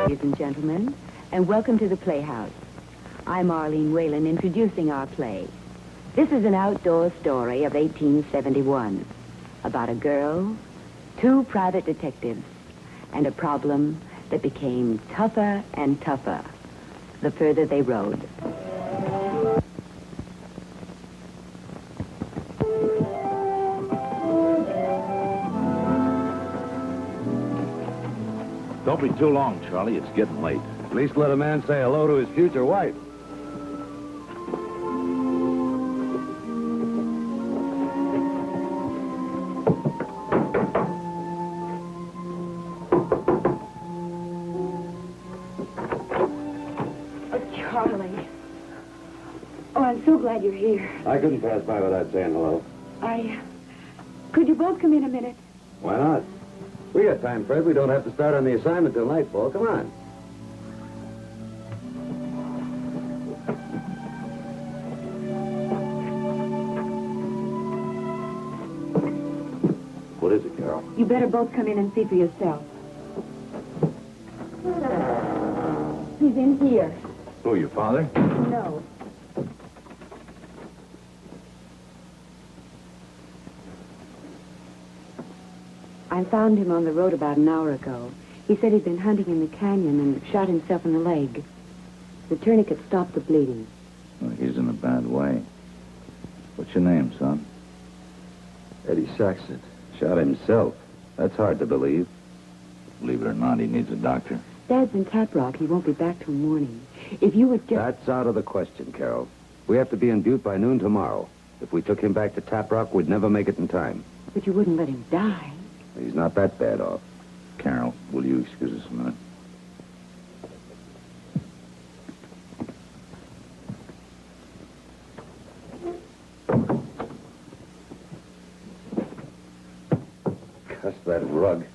Ladies and gentlemen, and welcome to the Playhouse. I'm Arlene Whalen introducing our play. This is an outdoor story of 1871 about a girl, two private detectives, and a problem that became tougher and tougher the further they rode. Don't be too long, Charlie. It's getting late. At least let a man say hello to his future wife. Oh, Charlie. Oh, I'm so glad you're here. I couldn't pass by without saying hello. Could you both come in a minute? Why not? We got time, Fred. We don't have to start on the assignment till nightfall. Come on. What is it, Carol? You better both come in and see for yourself. He's in here. Who, your father? No. I found him on the road about an hour ago. He said he'd been hunting in the canyon and shot himself in the leg. The tourniquet stopped the bleeding. Well, he's in a bad way. What's your name, son? Eddie Saxon. Shot himself. That's hard to believe. Believe it or not, he needs a doctor. Dad's in Tap Rock. He won't be back till morning. If you would just... That's out of the question, Carol. We have to be in Butte by noon tomorrow. If we took him back to Tap Rock, we'd never make it in time. But you wouldn't let him die. He's not that bad off. Carol, will you excuse us a minute? Cuss that rug.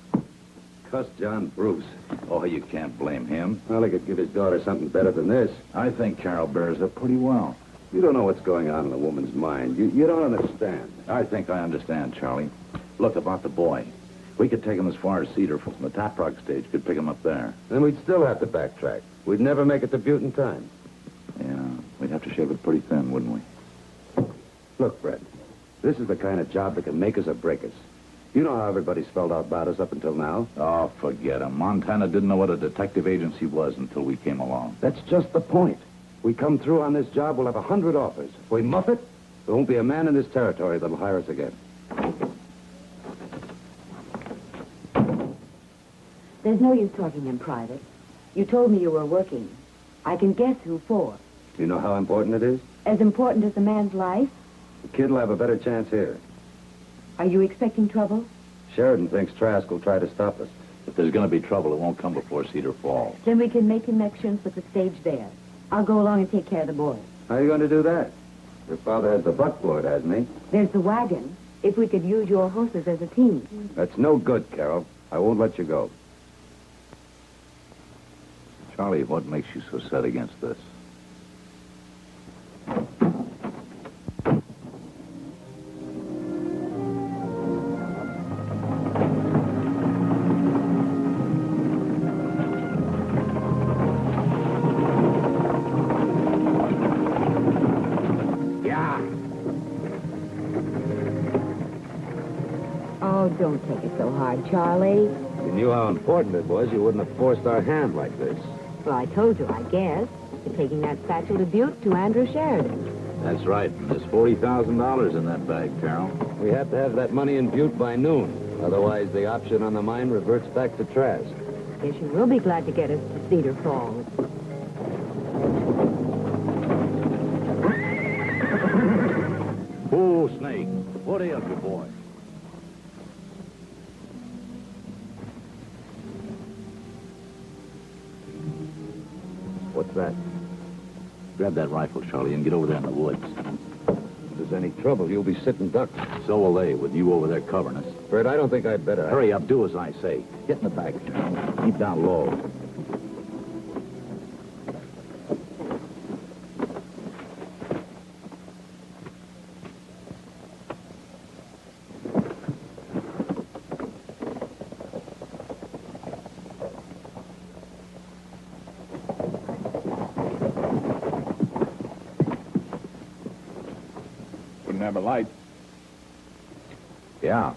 Cuss John Bruce. Oh, you can't blame him. Well, he could give his daughter something better than this. I think Carol bears up pretty well. You don't know what's going on in a woman's mind. You don't understand. I think I understand, Charlie. Look, about the boy. We could take him as far as Cedar from the Tap Rock stage. Could pick him up there. Then we'd still have to backtrack. We'd never make it to Butte in time. Yeah, we'd have to shave it pretty thin, wouldn't we? Look, Fred, this is the kind of job that can make us or break us. You know how everybody's felt out about us up until now. Oh, forget him. Montana didn't know what a detective agency was until we came along. That's just the point. We come through on this job, we'll have 100 offers. If we muff it, there won't be a man in this territory that'll hire us again. There's no use talking in private. You told me you were working. I can guess who for. You know how important it is? As important as a man's life? The kid will have a better chance here. Are you expecting trouble? Sheridan thinks Trask will try to stop us. If there's going to be trouble, it won't come before Cedar Falls. Then we can make connections with the stage there. I'll go along and take care of the boy. How are you going to do that? Your father has the buckboard, hasn't he? There's the wagon. If we could use your horses as a team. That's no good, Carol. I won't let you go. Charlie, what makes you so set against this? Oh, don't take it so hard, Charlie. If you knew how important it was, you wouldn't have forced our hand like this. Well, I told you, I guess. You're taking that satchel to Butte to Andrew Sheridan. That's right. There's $40,000 in that bag, Carol. We have to have that money in Butte by noon. Otherwise, the option on the mine reverts back to Trask. Guess you will be glad to get us to Cedar Falls. Oh, Snake. What ails you, boy? What's that? Grab that rifle, Charlie, and get over there in the woods. If there's any trouble, you'll be sitting ducks. So will they, with you over there covering us. Fred, I don't think I'd better. Hurry up, do as I say. Get in the back, Charlie. Keep down low. have a light. Yeah.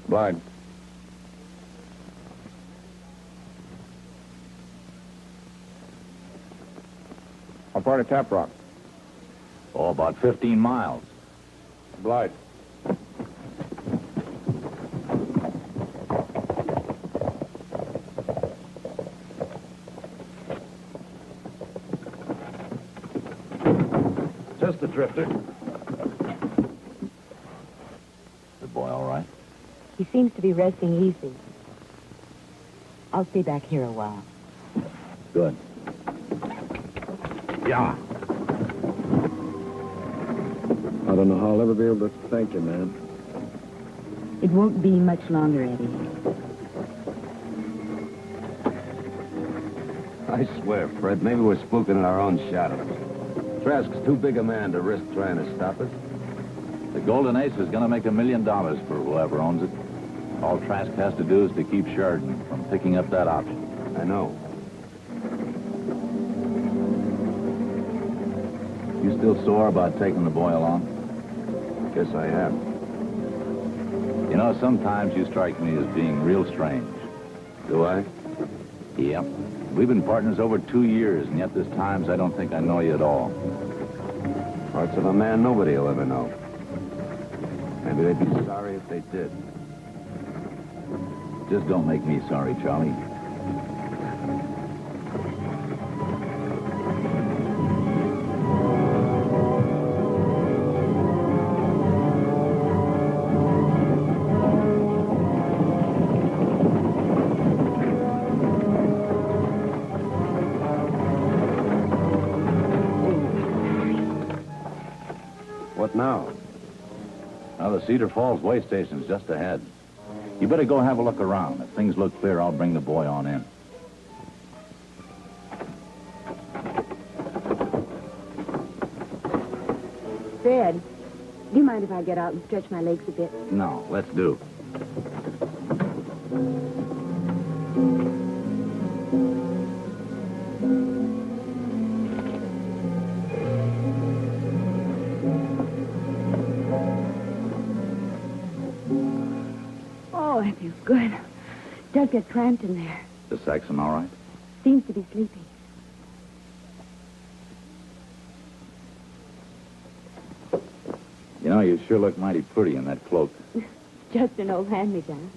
Blind. How far to Tap Rock? Oh, about 15 miles. Blind. Just the drifter. The boy all right? He seems to be resting easy. I'll stay back here a while. Good. Yeah. I don't know how I'll ever be able to thank you, man. It won't be much longer, Eddie. I swear, Fred, maybe we're spooking in our own shadows. Trask's too big a man to risk trying to stop us. The Golden Ace is going to make $1 million for whoever owns it. All Trask has to do is to keep Sheridan from picking up that option. I know. You still sore about taking the boy along? Guess I am. You know, sometimes you strike me as being real strange. Do I? Yep. We've been partners over 2 years, and yet there's times I don't think I know you at all. Parts of a man nobody will ever know. Maybe they'd be sorry if they did. Just don't make me sorry, Charlie. What now? Now, the Cedar Falls way station's just ahead. You better go have a look around. If things look clear, I'll bring the boy on in. Fred, do you mind if I get out and stretch my legs a bit? No, let's do. Oh, that feels good. Does get cramped in there. Is Saxon all right? Seems to be sleeping. You know, you sure look mighty pretty in that cloak. Just an old hand-me-down.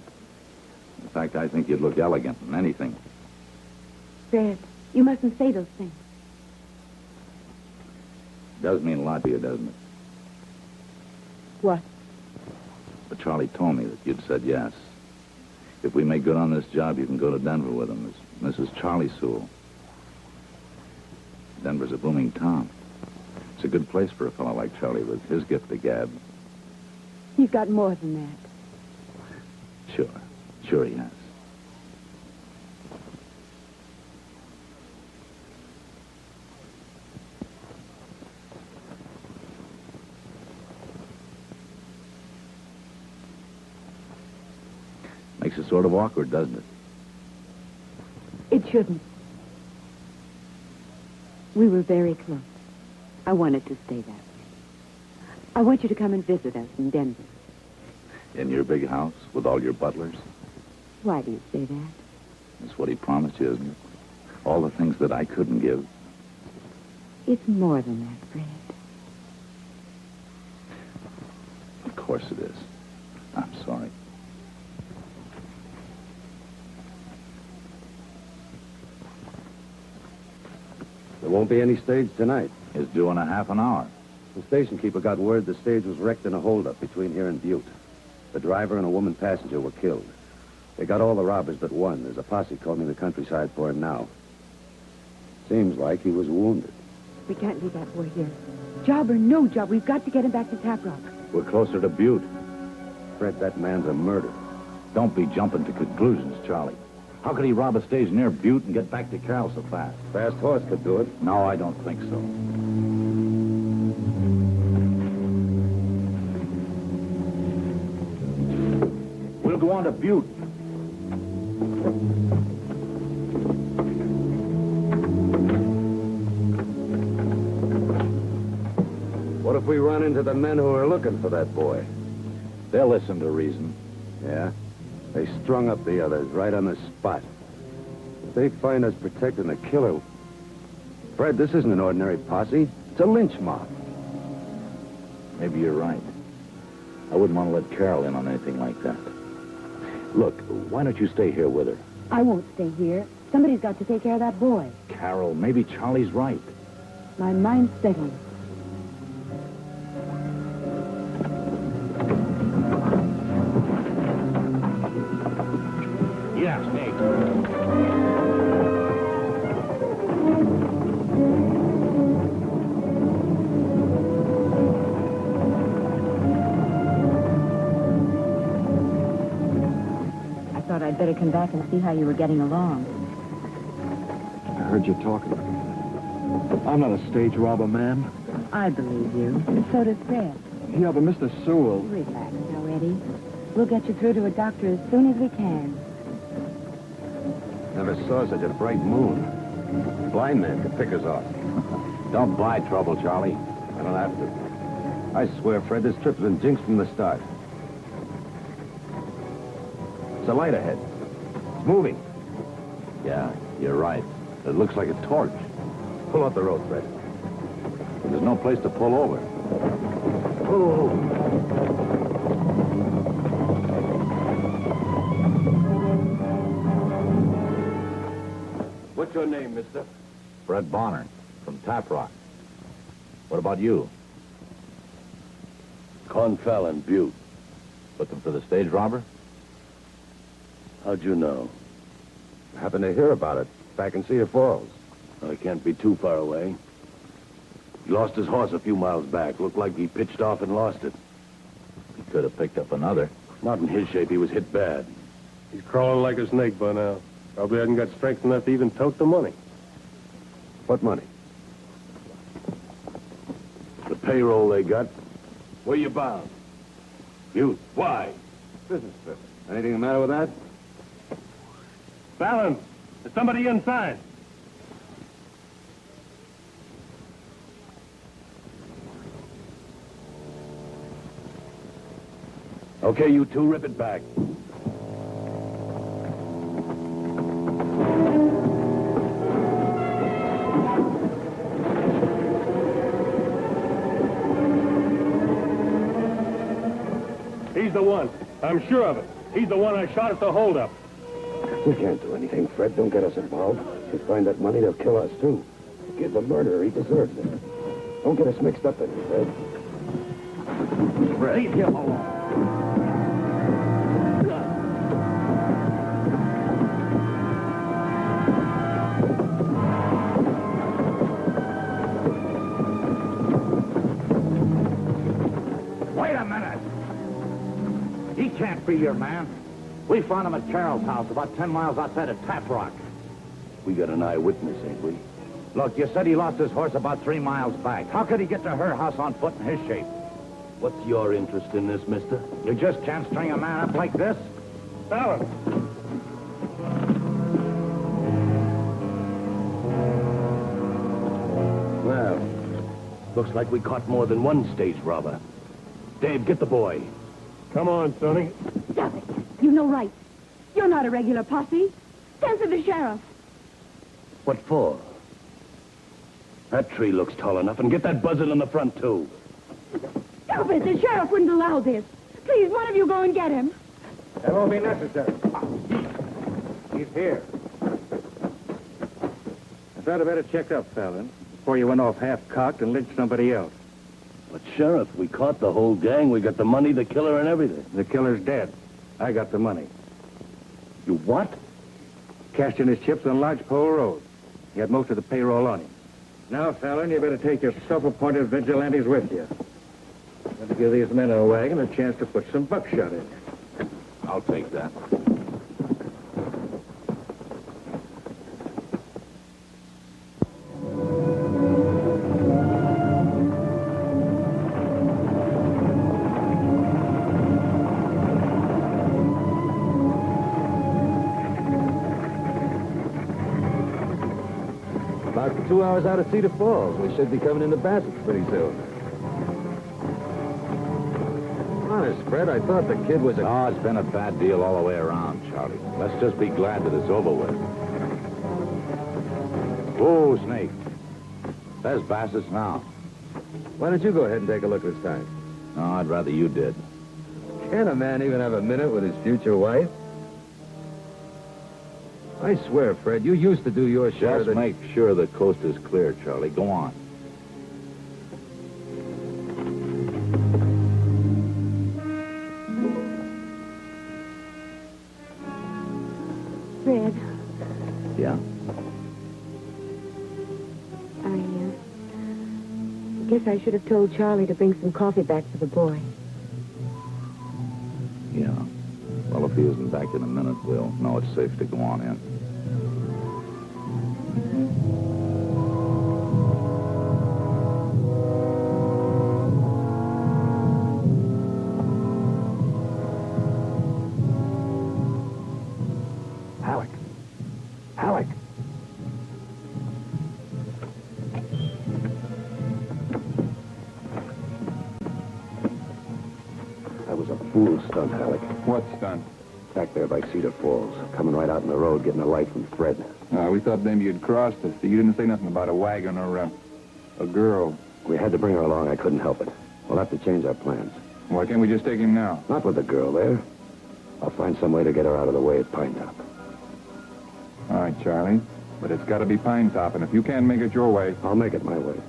In fact, I think you'd look elegant in anything. Fred, you mustn't say those things. Does mean a lot to you, doesn't it? What? But Charlie told me that you'd said yes. If we make good on this job, you can go to Denver with him as Mrs. Charlie Sewell. Denver's a booming town. It's a good place for a fellow like Charlie with his gift of gab. He's got more than that. Sure. Sure he has. Makes it sort of awkward, doesn't it? It shouldn't. We were very close. I wanted to stay that way. I want you to come and visit us in Denver. In your big house with all your butlers? Why do you say that? That's what he promised you, isn't it? All the things that I couldn't give. It's more than that, Fred. Of course it is. I'm sorry. There won't be any stage tonight. It's due in a half an hour. The station keeper got word the stage was wrecked in a holdup between here and Butte. The driver and a woman passenger were killed. They got all the robbers but one. There's a posse combing the countryside for him now. Seems like he was wounded. We can't leave that boy here. Job or no job, we've got to get him back to Tap Rock. We're closer to Butte. Fred, that man's a murderer. Don't be jumping to conclusions, Charlie. How could he rob a stage near Butte and get back to Carroll so fast? Fast horse could do it. No, I don't think so. We'll go on to Butte. if we run into the men who are looking for that boy? They'll listen to reason. Yeah? They strung up the others right on the spot. If they find us protecting the killer... Fred, this isn't an ordinary posse. It's a lynch mob. Maybe you're right. I wouldn't want to let Carol in on anything like that. Look, why don't you stay here with her? I won't stay here. Somebody's got to take care of that boy. Carol, maybe Charlie's right. My mind's settled. Yes, Nate. I'd better come back and see how you were getting along. I heard you talking. I'm not a stage robber, ma'am. I believe you. And so does Fred. Yeah, but Mr. Sewell... Relax now, Eddie. We'll get you through to a doctor as soon as we can. Never saw such a bright moon. A blind man could pick us off. Don't buy trouble, Charlie. I don't have to. I swear, Fred, this trip's been jinxed from the start. It's a light ahead. It's moving. Yeah, you're right. It looks like a torch. Pull out the road, Fred. There's no place to pull over. Oh. What's your name, mister? Fred Bonner, from Tap Rock. What about you? Fallon, Butte. Looking for the stage robber? How'd you know? I happened to hear about it back in Cedar Falls. Well, he can't be too far away. He lost his horse a few miles back. Looked like he pitched off and lost it. He could have picked up another. Not in his shape. He was hit bad. He's crawling like a snake by now. Probably hasn't got strength enough to even tote the money. What money? The payroll they got. Where you bound? Butte. Why? Business trip. Anything the matter with that? Fallon, there's somebody inside. Okay, you two, rip it back. He's the one. I'm sure of it. He's the one I shot at the holdup. We can't do anything, Fred. Don't get us involved. If they find that money, they'll kill us, too. Give the murderer. He deserves it. Don't get us mixed up in it, Fred. Fred, leave him alone. Wait a minute. He can't be your man. We found him at Carol's house about 10 miles outside of Tap Rock. We got an eyewitness, ain't we? Look, you said he lost his horse about 3 miles back. How could he get to her house on foot in his shape? What's your interest in this, mister? You just can't string a man up like this? Fallon. Well, looks like we caught more than one stage robber. Dave, get the boy. Come on, Sonny. Stop it. You've no right. You're not a regular posse. Send for the sheriff. What for? That tree looks tall enough, and get that buzzard in the front, too. Stop it. The sheriff wouldn't allow this. Please, one of you go and get him. That won't be necessary. He's here. I thought I'd better check up, Fallon, before you went off half-cocked and lynched somebody else. But, Sheriff, we caught the whole gang. We got the money, the killer, and everything. The killer's dead. I got the money. You what? Cashed in his chips on Lodgepole Road. He had most of the payroll on him. Now, Fallon, you better take your self-appointed vigilantes with you. Better give these men in a wagon a chance to put some buckshot in. I'll take that. About 2 hours out of Cedar Falls. We should be coming into Bassett's pretty soon. honest, Fred. I thought the kid was a... Oh, it's been a bad deal all the way around, Charlie. Let's just be glad that it's over with. Whoa, Snake. There's Bassett's now. Why don't you go ahead and take a look this time? No, I'd rather you did. Can a man even have a minute with his future wife? I swear, Fred, you used to do your share of Just the... make sure the coast is clear, Charlie. Go on. Fred, Yeah? I guess I should have told Charlie to bring some coffee back for the boy. Yeah. Well, if he isn't back in a minute, we'll know it's safe to go on in. Halleck. Halleck. That was a fool stunt, Halleck. What stunt? Back there by Cedar Falls. Coming right out in the road, getting a light from Fred. We thought maybe you'd crossed us. You didn't say nothing about a wagon or a girl. We had to bring her along. I couldn't help it. We'll have to change our plans. Why can't we just take him now? Not with the girl there. I'll find some way to get her out of the way at Pine Top. All right, Charlie. But it's got to be Pine Top, and if you can't make it your way... I'll make it my way.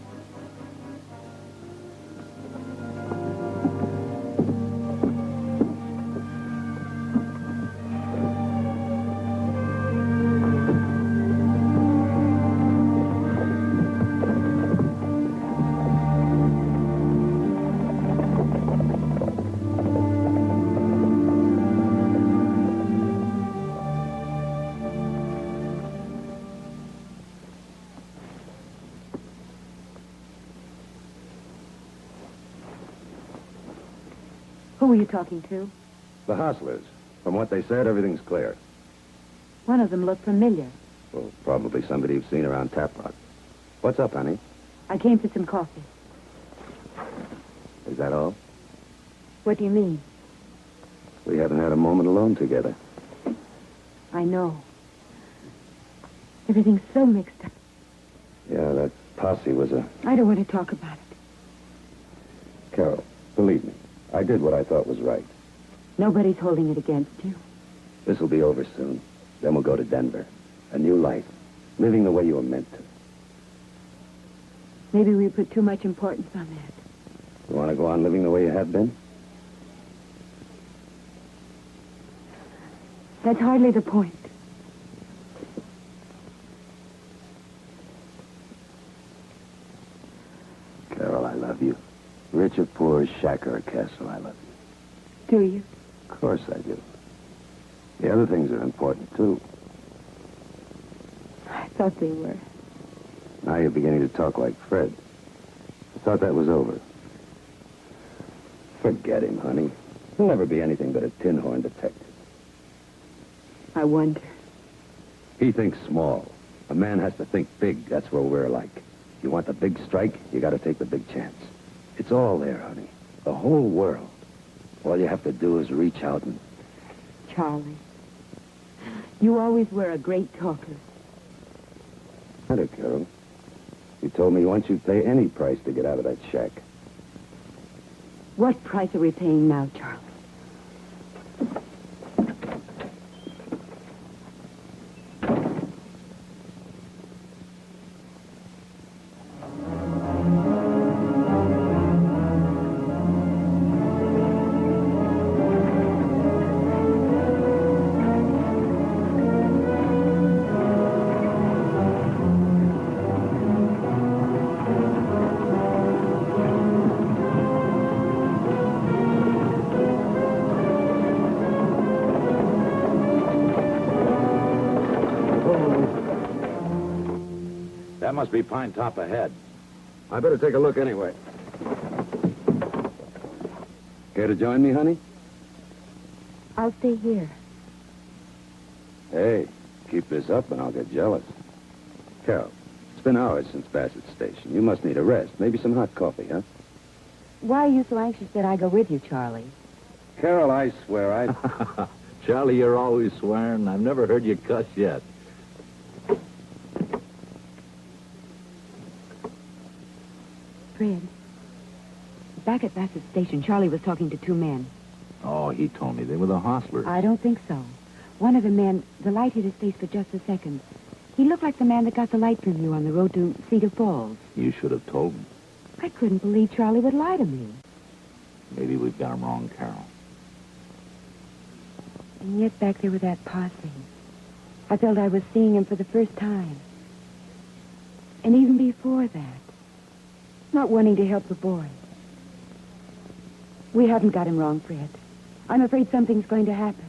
Who were you talking to? The hustlers. From what they said, everything's clear. One of them looked familiar. Well, probably somebody you've seen around Taprock. What's up, honey? I came for some coffee. Is that all? What do you mean? We haven't had a moment alone together. I know. Everything's so mixed up. Yeah, that posse was a... I don't want to talk about it. Carol, believe me, I did what I thought was right. Nobody's holding it against you. This'll be over soon. Then we'll go to Denver. A new life. Living the way you were meant to. Maybe we put too much importance on that. You want to go on living the way you have been? That's hardly the point. Carol, I love you. Rich or poor, shack or a castle, I love you. Do you? Of course I do. The other things are important, too. I thought they were. Now you're beginning to talk like Fred. I thought that was over. Forget him, honey. He'll never be anything but a tin horn detective. I wonder. He thinks small. A man has to think big. That's where we're alike. You want the big strike, you got to take the big chance. It's all there, honey. The whole world. All you have to do is reach out and... Charlie, you always were a great talker. Hunter, Carol. You told me once you'd pay any price to get out of that shack. What price are we paying now, Charlie? That must be Pine Top ahead. I better take a look anyway. Care to join me, honey? I'll stay here. Hey, keep this up and I'll get jealous. Carol, it's been hours since Bassett's station. You must need a rest. Maybe some hot coffee, huh? Why are you so anxious that I go with you, Charlie? Carol, I swear I... Charlie, you're always swearing. I've never heard you cuss yet. Fred, back at Bassett's station, Charlie was talking to two men. Oh, he told me they were the hostlers. I don't think so. One of the men, the light hit his face for just a second. He looked like the man that got the light from you on the road to Cedar Falls. You should have told me. I couldn't believe Charlie would lie to me. Maybe we've got him wrong, Carol. And yet back there with that posse, I felt I was seeing him for the first time. And even before that, not wanting to help the boy. We haven't got him wrong, Fred. I'm afraid something's going to happen.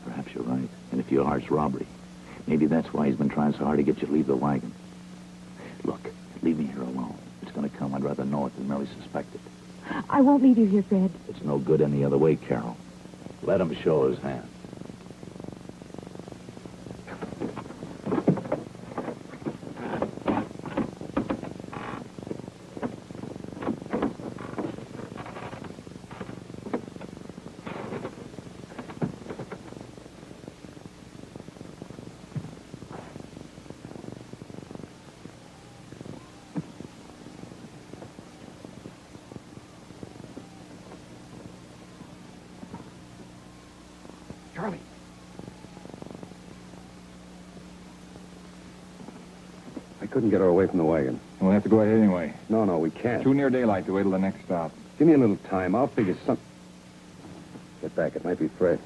Perhaps you're right. And a few hearts robbery. Maybe that's why he's been trying so hard to get you to leave the wagon. Look, leave me here alone. It's going to come. I'd rather know it than merely suspect it. I won't leave you here, Fred. It's no good any other way, Carol. Let him show his hand. Charlie. I couldn't get her away from the wagon. We'll have to go ahead anyway. No, we can't. Too near daylight to wait till the next stop. Give me a little time. I'll figure something. Get back. It might be Fred.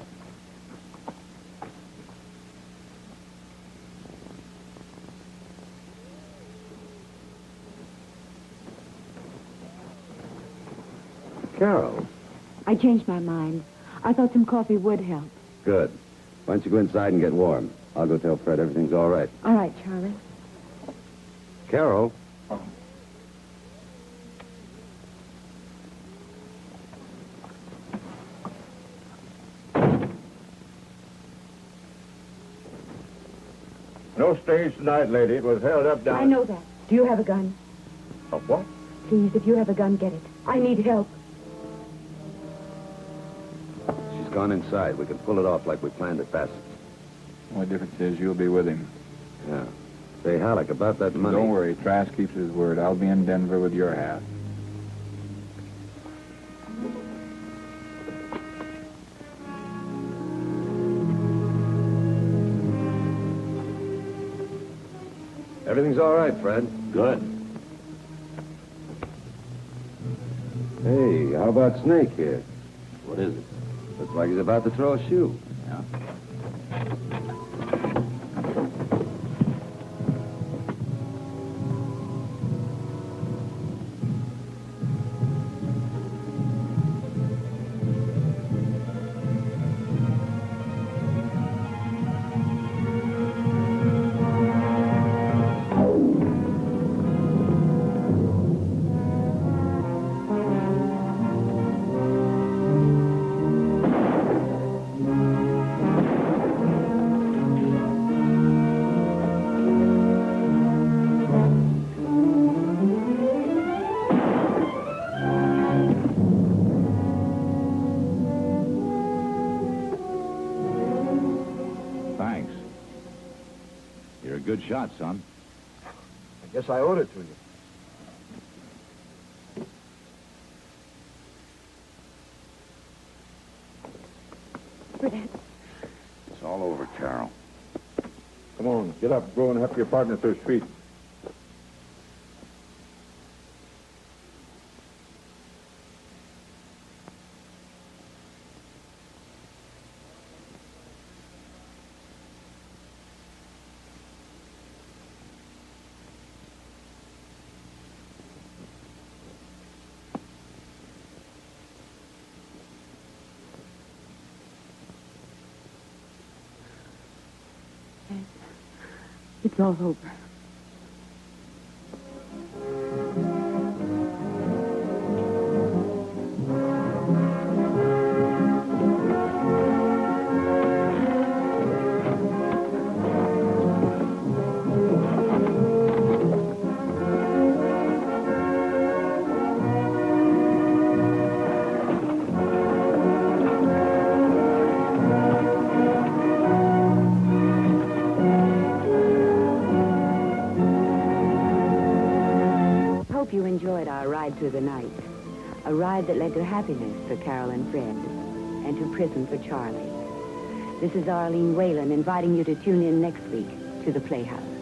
Carol. I changed my mind. I thought some coffee would help. Good. Why don't you go inside and get warm? I'll go tell Fred everything's all right. All right, Charlie. Carol. No stage tonight, lady. It was held up down... I know that. Do you have a gun? A what? Please, if you have a gun, get it. I need help. She's gone inside. We can pull it off like we planned at Bassett's. Only difference is you'll be with him. Yeah. Say, Halleck, about that money... Don't worry. Trask keeps his word. I'll be in Denver with your half. Everything's all right, Fred. Good. Hey, how about Snake here? What is it? Looks like he's about to throw a shoe. Yeah? Thanks. You're a good shot, son. I guess I owed it to you. Fred. It's all over, Carol. Come on, get up. Go and help your partner to his feet. It's all over. hope you enjoyed our ride through the night. A ride that led to happiness for Carol and Fred, and to prison for Charlie. This is Arlene Whalen inviting you to tune in next week to the Playhouse.